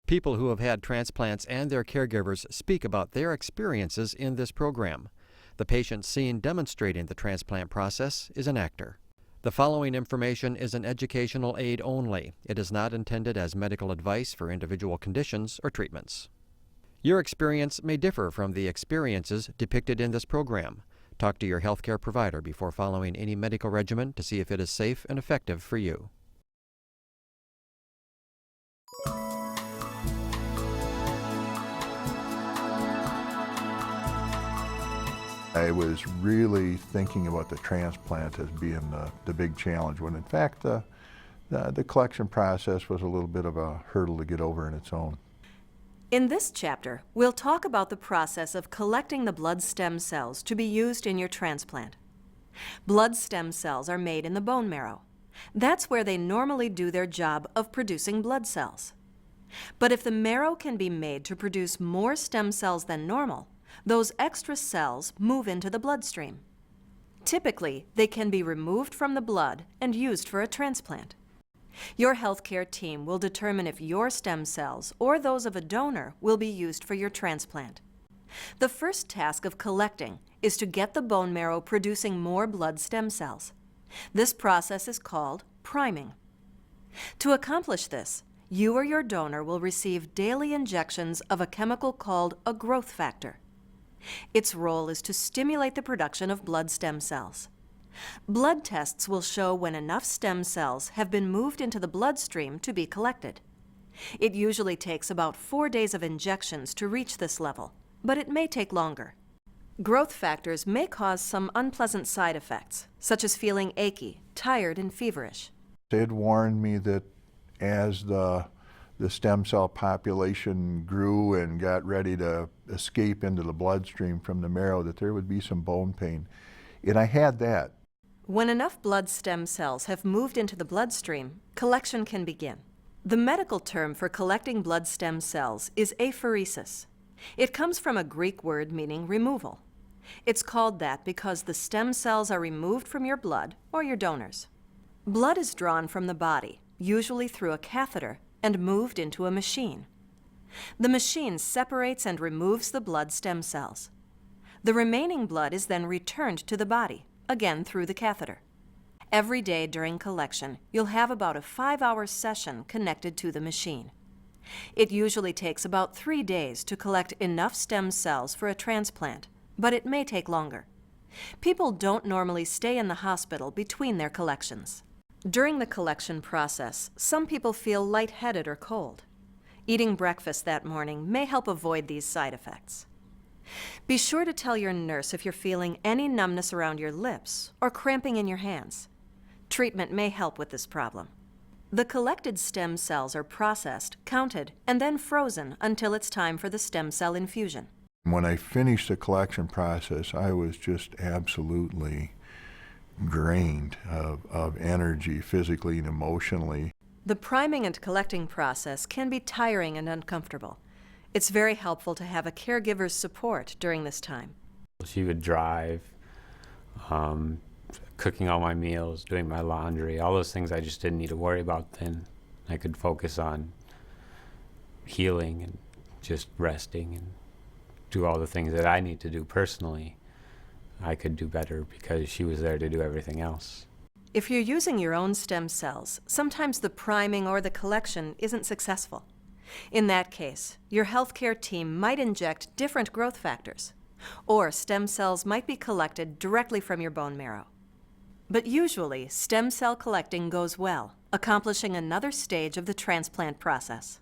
People who have had transplants and their caregivers speak about their experiences in this program. The patient seen demonstrating the transplant process is an actor. The following information is an educational aid only. It is not intended as medical advice for individual conditions or treatments. Your experience may differ from the experiences depicted in this program. Talk to your healthcare provider before following any medical regimen to see if it is safe and effective for you. I was really thinking about the transplant as being the big challenge, when in fact the collection process was a little bit of a hurdle to get over in its own. In this chapter, we'll talk about the process of collecting the blood stem cells to be used in your transplant. Blood stem cells are made in the bone marrow. That's where they normally do their job of producing blood cells. But if the marrow can be made to produce more stem cells than normal, those extra cells move into the bloodstream. Typically, they can be removed from the blood and used for a transplant. Your healthcare team will determine if your stem cells or those of a donor will be used for your transplant. The first task of collecting is to get the bone marrow producing more blood stem cells. This process is called priming. To accomplish this, you or your donor will receive daily injections of a chemical called a growth factor. Its role is to stimulate the production of blood stem cells. Blood tests will show when enough stem cells have been moved into the bloodstream to be collected. It usually takes about 4 days of injections to reach this level, but it may take longer. Growth factors may cause some unpleasant side effects, such as feeling achy, tired, and feverish. They had warned me that as the stem cell population grew and got ready to escape into the bloodstream from the marrow, that there would be some bone pain. And I had that. When enough blood stem cells have moved into the bloodstream, collection can begin. The medical term for collecting blood stem cells is apheresis. It comes from a Greek word meaning removal. It's called that because the stem cells are removed from your blood or your donor's. Blood is drawn from the body, usually through a catheter, and moved into a machine. The machine separates and removes the blood stem cells. The remaining blood is then returned to the body, again through the catheter. Every day during collection, you'll have about a 5-hour session connected to the machine. It usually takes about 3 days to collect enough stem cells for a transplant, but it may take longer. People don't normally stay in the hospital between their collections. During the collection process, some people feel lightheaded or cold. Eating breakfast that morning may help avoid these side effects. Be sure to tell your nurse if you're feeling any numbness around your lips or cramping in your hands. Treatment may help with this problem. The collected stem cells are processed, counted, and then frozen until it's time for the stem cell infusion. When I finished the collection process, I was just absolutely drained of energy, physically and emotionally. The priming and collecting process can be tiring and uncomfortable. It's very helpful to have a caregiver's support during this time. She would drive, cooking all my meals, doing my laundry, all those things I just didn't need to worry about then. I could focus on healing and just resting and do all the things that I need to do personally. I could do better because she was there to do everything else. If you're using your own stem cells, sometimes the priming or the collection isn't successful. In that case, your healthcare team might inject different growth factors, or stem cells might be collected directly from your bone marrow. But usually, stem cell collecting goes well, accomplishing another stage of the transplant process.